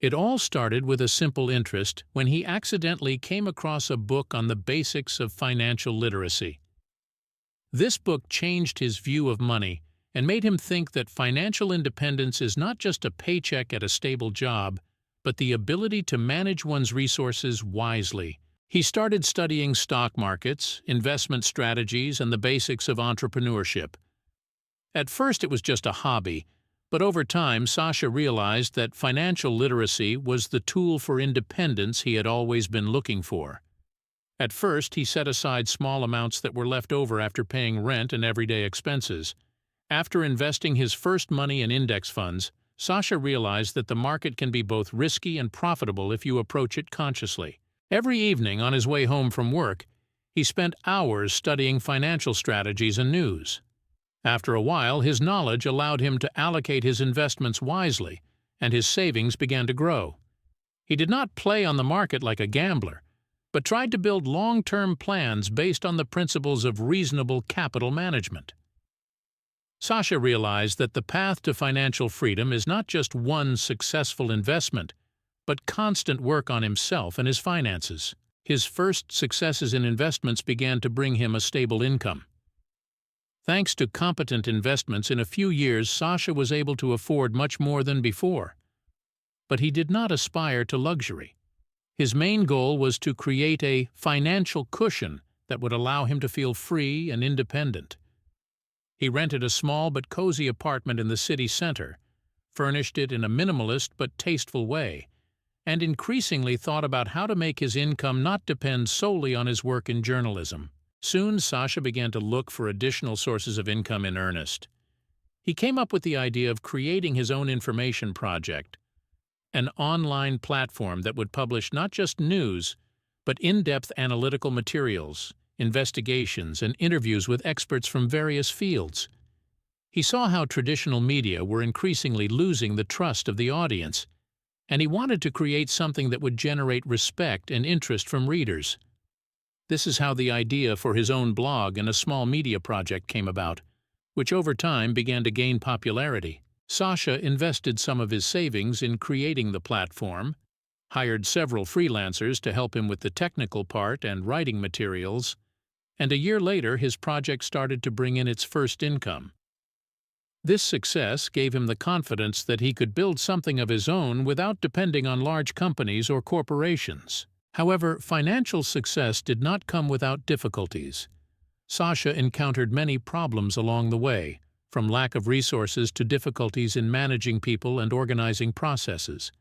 It all started with a simple interest when he accidentally came across a book on the basics of financial literacy. This book changed his view of money and made him think that financial independence is not just a paycheck at a stable job, but the ability to manage one's resources wisely. He started studying stock markets, investment strategies, and the basics of entrepreneurship. At first it was just a hobby, but over time Sasha realized that financial literacy was the tool for independence he had always been looking for. At first he set aside small amounts that were left over after paying rent and everyday expenses. After investing his first money in index funds, Sasha realized that the market can be both risky and profitable if you approach it consciously. Every evening on his way home from work, he spent hours studying financial strategies and news. After a while, his knowledge allowed him to allocate his investments wisely, and his savings began to grow. He did not play on the market like a gambler, but tried to build long-term plans based on the principles of reasonable capital management. Sasha realized that the path to financial freedom is not just one successful investment, but constant work on himself and his finances. His first successes in investments began to bring him a stable income. Thanks to competent investments, in a few years Sasha was able to afford much more than before. But he did not aspire to luxury. His main goal was to create a financial cushion that would allow him to feel free and independent. He rented a small but cozy apartment in the city center, furnished it in a minimalist but tasteful way, and increasingly thought about how to make his income not depend solely on his work in journalism. Soon Sasha began to look for additional sources of income in earnest. He came up with the idea of creating his own information project, an online platform that would publish not just news, but in-depth analytical materials, investigations, and interviews with experts from various fields. He saw how traditional media were increasingly losing the trust of the audience, and he wanted to create something that would generate respect and interest from readers. This is how the idea for his own blog and a small media project came about, which over time began to gain popularity. Sasha invested some of his savings in creating the platform, hired several freelancers to help him with the technical part and writing materials, and a year later his project started to bring in its first income. This success gave him the confidence that he could build something of his own without depending on large companies or corporations. However, financial success did not come without difficulties. Sasha encountered many problems along the way, from lack of resources to difficulties in managing people and organizing processes.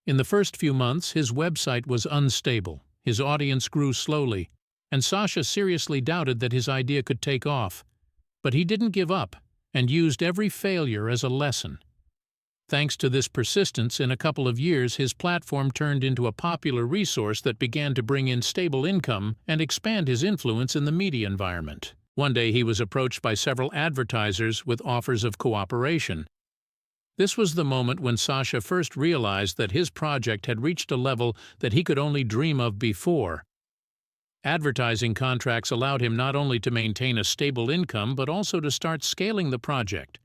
In the first few months, his website was unstable, his audience grew slowly, and Sasha seriously doubted that his idea could take off. But he didn't give up and used every failure as a lesson. Thanks to this persistence, in a couple of years his platform turned into a popular resource that began to bring in stable income and expand his influence in the media environment. One day he was approached by several advertisers with offers of cooperation. This was the moment when Sasha first realized that his project had reached a level that he could only dream of before. Advertising contracts allowed him not only to maintain a stable income but also to start scaling the project.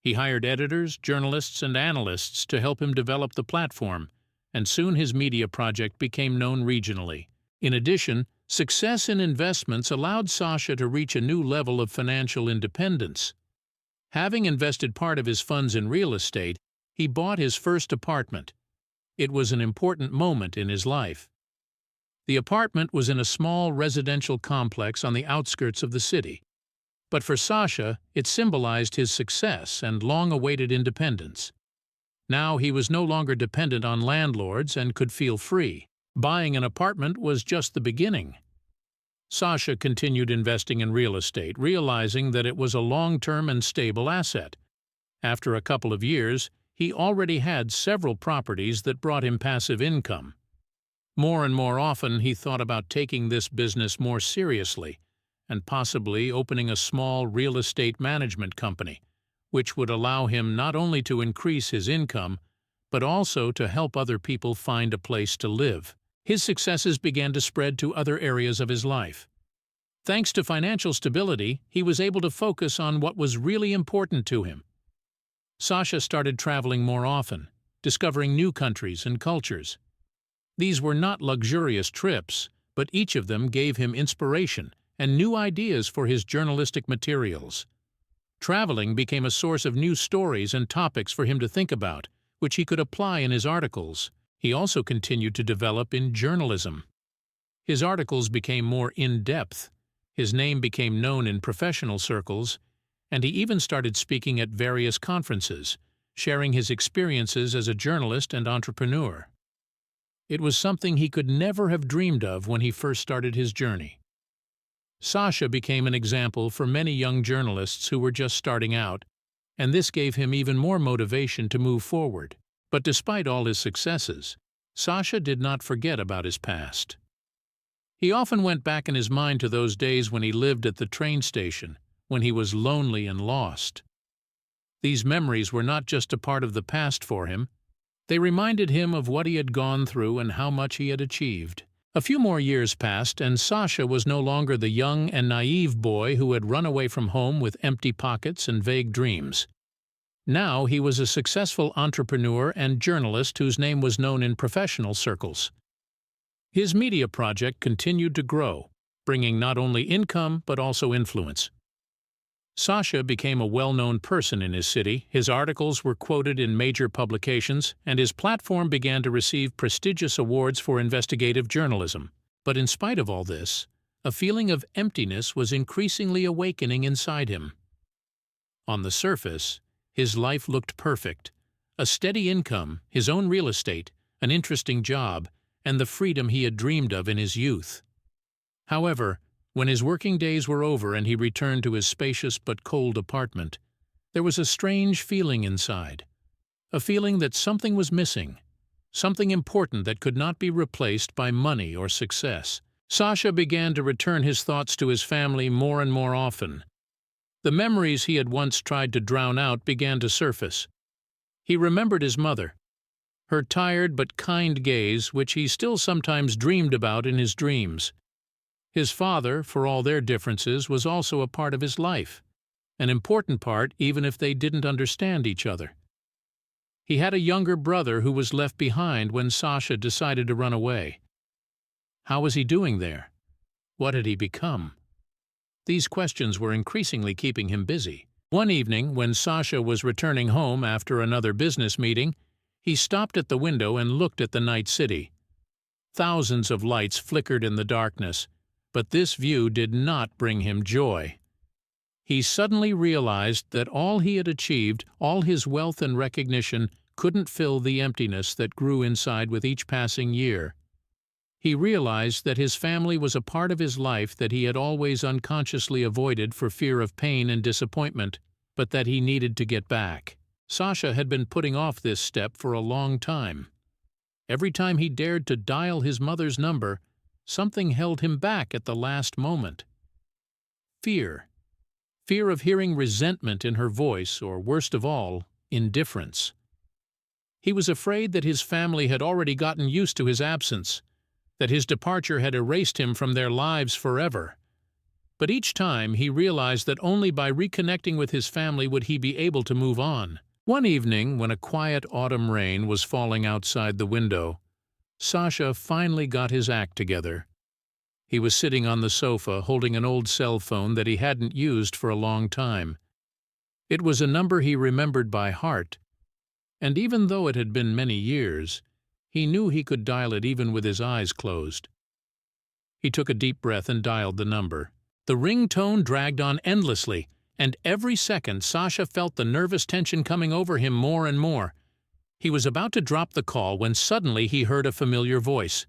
He hired editors, journalists, and analysts to help him develop the platform, and soon his media project became known regionally. In addition, Success in investments allowed Sasha to reach a new level of financial independence. Having invested part of his funds in real estate, he bought his first apartment. It was an important moment in his life. The apartment was in a small residential complex on the outskirts of the city. But for Sasha, it symbolized his success and long-awaited independence. Now he was no longer dependent on landlords and could feel free. Buying an apartment was just the beginning. Sasha continued investing in real estate, realizing that it was a long-term and stable asset. After a couple of years, he already had several properties that brought him passive income. More and more often, he thought about taking this business more seriously and possibly opening a small real estate management company, which would allow him not only to increase his income, but also to help other people find a place to live. His successes began to spread to other areas of his life. Thanks to financial stability, he was able to focus on what was really important to him. Sasha started traveling more often, discovering new countries and cultures. These were not luxurious trips, but each of them gave him inspiration and new ideas for his journalistic materials. Traveling became a source of new stories and topics for him to think about, which he could apply in his articles. He also continued to develop in journalism. His articles became more in-depth, his name became known in professional circles, and he even started speaking at various conferences, sharing his experiences as a journalist and entrepreneur. It was something he could never have dreamed of when he first started his journey. Sasha became an example for many young journalists who were just starting out, and this gave him even more motivation to move forward. But despite all his successes, Sasha did not forget about his past. He often went back in his mind to those days when he lived at the train station, when he was lonely and lost. These memories were not just a part of the past for him. They reminded him of what he had gone through and how much he had achieved. A few more years passed, and Sasha was no longer the young and naive boy who had run away from home with empty pockets and vague dreams. Now he was a successful entrepreneur and journalist whose name was known in professional circles. His media project continued to grow, bringing not only income but also influence. Sasha became a well-known person in his city, his articles were quoted in major publications, and his platform began to receive prestigious awards for investigative journalism. But in spite of all this, a feeling of emptiness was increasingly awakening inside him. On the surface, his life looked perfect: a steady income, his own real estate, an interesting job, and the freedom he had dreamed of in his youth. However, when his working days were over and he returned to his spacious but cold apartment, there was a strange feeling inside, a feeling that something was missing, something important that could not be replaced by money or success. Sasha began to return his thoughts to his family more and more often. The memories he had once tried to drown out began to surface. He remembered his mother, her tired but kind gaze, which he still sometimes dreamed about in his dreams. His father, for all their differences, was also a part of his life, an important part even if they didn't understand each other. He had a younger brother who was left behind when Sasha decided to run away. How was he doing there? What had he become? These questions were increasingly keeping him busy. One evening, when Sasha was returning home after another business meeting, he stopped at the window and looked at the night city. Thousands of lights flickered in the darkness, but this view did not bring him joy. He suddenly realized that all he had achieved, all his wealth and recognition, couldn't fill the emptiness that grew inside with each passing year. He realized that his family was a part of his life that he had always unconsciously avoided for fear of pain and disappointment, but that he needed to get back. Sasha had been putting off this step for a long time. Every time he dared to dial his mother's number, something held him back at the last moment. Fear. Fear of hearing resentment in her voice, or worst of all, indifference. He was afraid that his family had already gotten used to his absence, that his departure had erased him from their lives forever. But each time he realized that only by reconnecting with his family would he be able to move on. One evening, when a quiet autumn rain was falling outside the window, Sasha finally got his act together. He was sitting on the sofa holding an old cell phone that he hadn't used for a long time. It was a number he remembered by heart, and even though it had been many years, he knew he could dial it even with his eyes closed. He took a deep breath and dialed the number. The ringtone dragged on endlessly, and every second Sasha felt the nervous tension coming over him more and more. He was about to drop the call when suddenly he heard a familiar voice.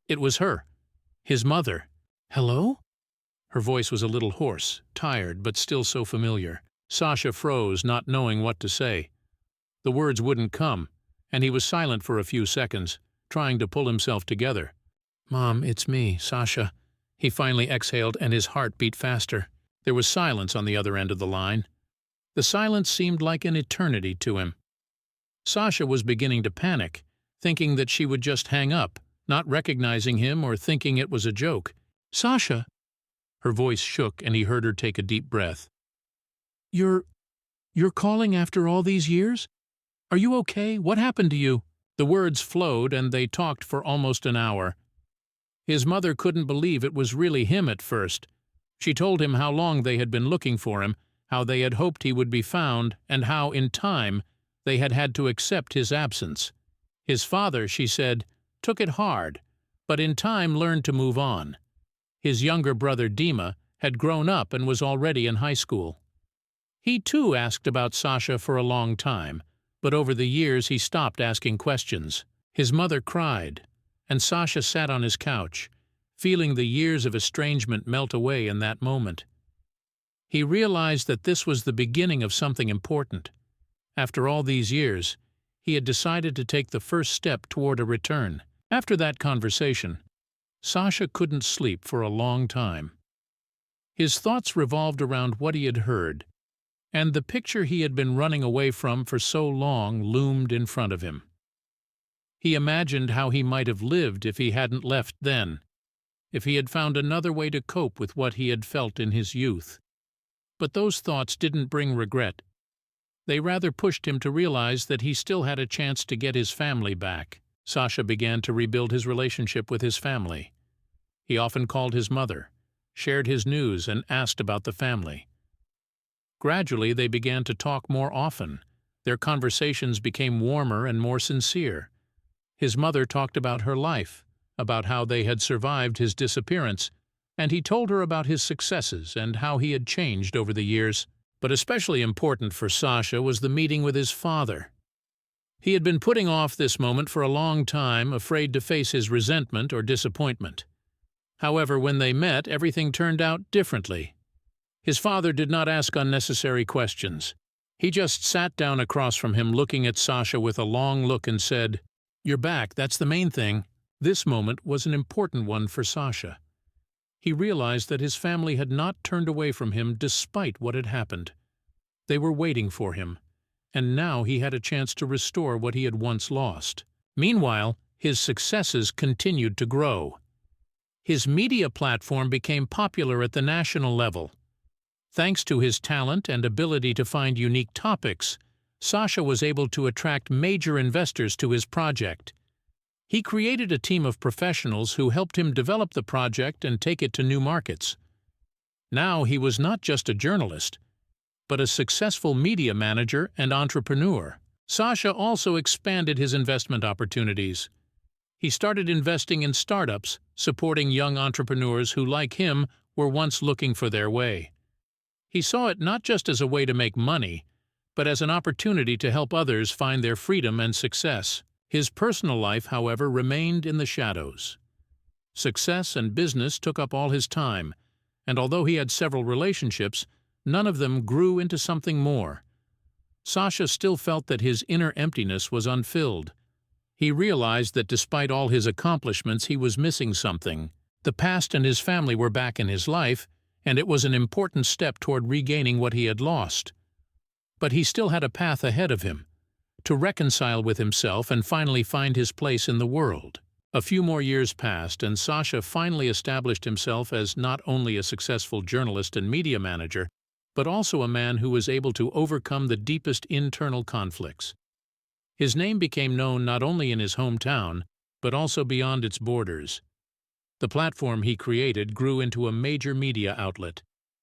It was her, his mother. "Hello?" Her voice was a little hoarse, tired, but still so familiar. Sasha froze, not knowing what to say. The words wouldn't come, and he was silent for a few seconds, trying to pull himself together. "Mom, it's me, Sasha." He finally exhaled, and his heart beat faster. There was silence on the other end of the line. The silence seemed like an eternity to him. Sasha was beginning to panic, thinking that she would just hang up, not recognizing him or thinking it was a joke. "Sasha!" Her voice shook, and he heard her take a deep breath. You're calling after all these years? Are you okay? What happened to you?" The words flowed, and they talked for almost an hour. His mother couldn't believe it was really him at first. She told him how long they had been looking for him, how they had hoped he would be found, and how, in time, they had had to accept his absence. His father, she said, took it hard, but in time learned to move on. His younger brother, Dima, had grown up and was already in high school. He too asked about Sasha for a long time, but over the years he stopped asking questions. His mother cried, and Sasha sat on his couch, feeling the years of estrangement melt away in that moment. He realized that this was the beginning of something important. After all these years, he had decided to take the first step toward a return. After that conversation, Sasha couldn't sleep for a long time. His thoughts revolved around what he had heard, and the picture he had been running away from for so long loomed in front of him. He imagined how he might have lived if he hadn't left then, if he had found another way to cope with what he had felt in his youth. But those thoughts didn't bring regret. They rather pushed him to realize that he still had a chance to get his family back. Sasha began to rebuild his relationship with his family. He often called his mother, shared his news, and asked about the family. Gradually, they began to talk more often. Their conversations became warmer and more sincere. His mother talked about her life, about how they had survived his disappearance, and he told her about his successes and how he had changed over the years. But especially important for Sasha was the meeting with his father. He had been putting off this moment for a long time, afraid to face his resentment or disappointment. However, when they met, everything turned out differently. His father did not ask unnecessary questions. He just sat down across from him, looking at Sasha with a long look, and said, "You're back, that's the main thing." This moment was an important one for Sasha. He realized that his family had not turned away from him despite what had happened. They were waiting for him, and now he had a chance to restore what he had once lost. Meanwhile, his successes continued to grow. His media platform became popular at the national level. Thanks to his talent and ability to find unique topics, Sasha was able to attract major investors to his project. He created a team of professionals who helped him develop the project and take it to new markets. Now he was not just a journalist, but a successful media manager and entrepreneur. Sasha also expanded his investment opportunities. He started investing in startups, supporting young entrepreneurs who, like him, were once looking for their way. He saw it not just as a way to make money, but as an opportunity to help others find their freedom and success. His personal life, however, remained in the shadows. Success and business took up all his time, and although he had several relationships, none of them grew into something more. Sasha still felt that his inner emptiness was unfilled. He realized that despite all his accomplishments, he was missing something. The past and his family were back in his life, and it was an important step toward regaining what he had lost. But he still had a path ahead of him, to reconcile with himself and finally find his place in the world. A few more years passed, and Sasha finally established himself as not only a successful journalist and media manager, but also a man who was able to overcome the deepest internal conflicts. His name became known not only in his hometown, but also beyond its borders. The platform he created grew into a major media outlet,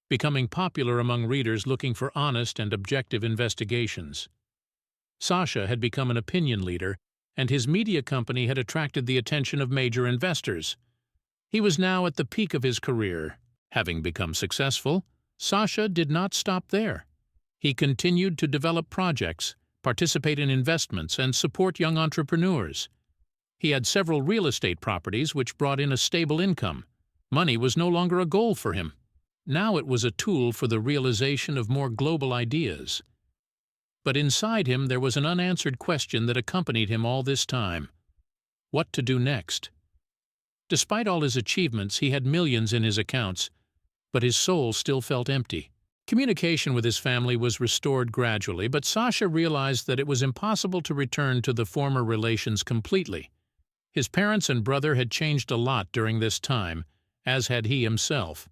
becoming popular among readers looking for honest and objective investigations. Sasha had become an opinion leader, and his media company had attracted the attention of major investors. He was now at the peak of his career. Having become successful, Sasha did not stop there. He continued to develop projects, participate in investments, and support young entrepreneurs. He had several real estate properties which brought in a stable income. Money was no longer a goal for him. Now it was a tool for the realization of more global ideas. But inside him there was an unanswered question that accompanied him all this time. What to do next? Despite all his achievements, he had millions in his accounts, but his soul still felt empty. Communication with his family was restored gradually, but Sasha realized that it was impossible to return to the former relations completely. His parents and brother had changed a lot during this time, as had he himself.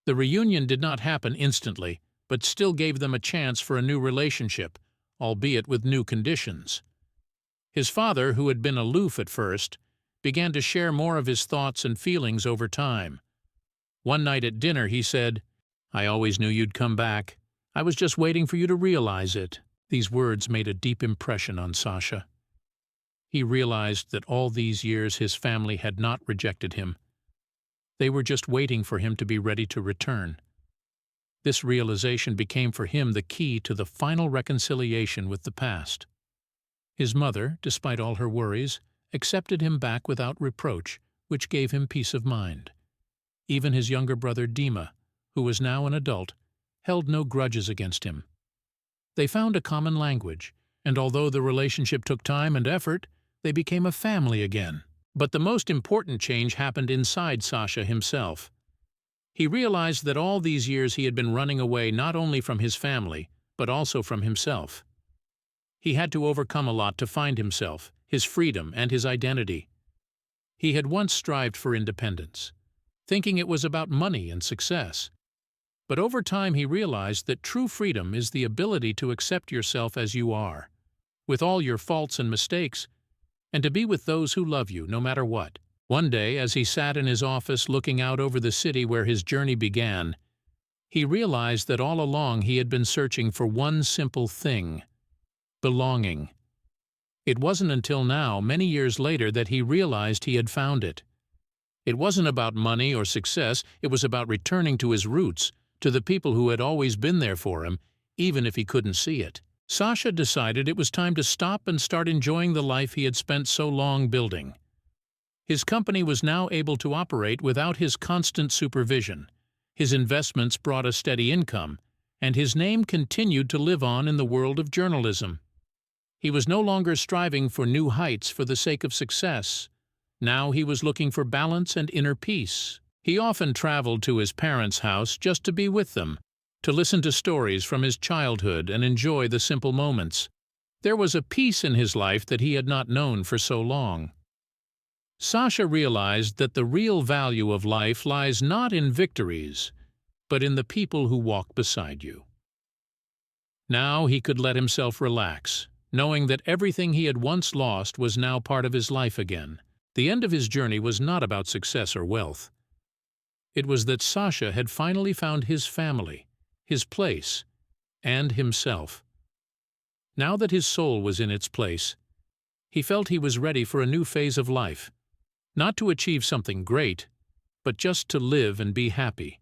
The reunion did not happen instantly, but still gave them a chance for a new relationship, albeit with new conditions. His father, who had been aloof at first, began to share more of his thoughts and feelings over time. One night at dinner he said, "I always knew you'd come back. I was just waiting for you to realize it." These words made a deep impression on Sasha. He realized that all these years his family had not rejected him. They were just waiting for him to be ready to return. This realization became for him the key to the final reconciliation with the past. His mother, despite all her worries, accepted him back without reproach, which gave him peace of mind. Even his younger brother Dima, who was now an adult, held no grudges against him. They found a common language, and although the relationship took time and effort, they became a family again. But the most important change happened inside Sasha himself. He realized that all these years he had been running away not only from his family, but also from himself. He had to overcome a lot to find himself, his freedom, and his identity. He had once strived for independence, thinking it was about money and success. But over time he realized that true freedom is the ability to accept yourself as you are, with all your faults and mistakes, and to be with those who love you no matter what. One day, as he sat in his office looking out over the city where his journey began, he realized that all along he had been searching for one simple thing: belonging. It wasn't until now, many years later, that he realized he had found it. It wasn't about money or success, it was about returning to his roots, to the people who had always been there for him, even if he couldn't see it. Sasha decided it was time to stop and start enjoying the life he had spent so long building. His company was now able to operate without his constant supervision. His investments brought a steady income, and his name continued to live on in the world of journalism. He was no longer striving for new heights for the sake of success. Now he was looking for balance and inner peace. He often traveled to his parents' house just to be with them, to listen to stories from his childhood and enjoy the simple moments. There was a peace in his life that he had not known for so long. Sasha realized that the real value of life lies not in victories, but in the people who walk beside you. Now he could let himself relax, knowing that everything he had once lost was now part of his life again. The end of his journey was not about success or wealth. It was that Sasha had finally found his family, his place, and himself. Now that his soul was in its place, he felt he was ready for a new phase of life, not to achieve something great, but just to live and be happy.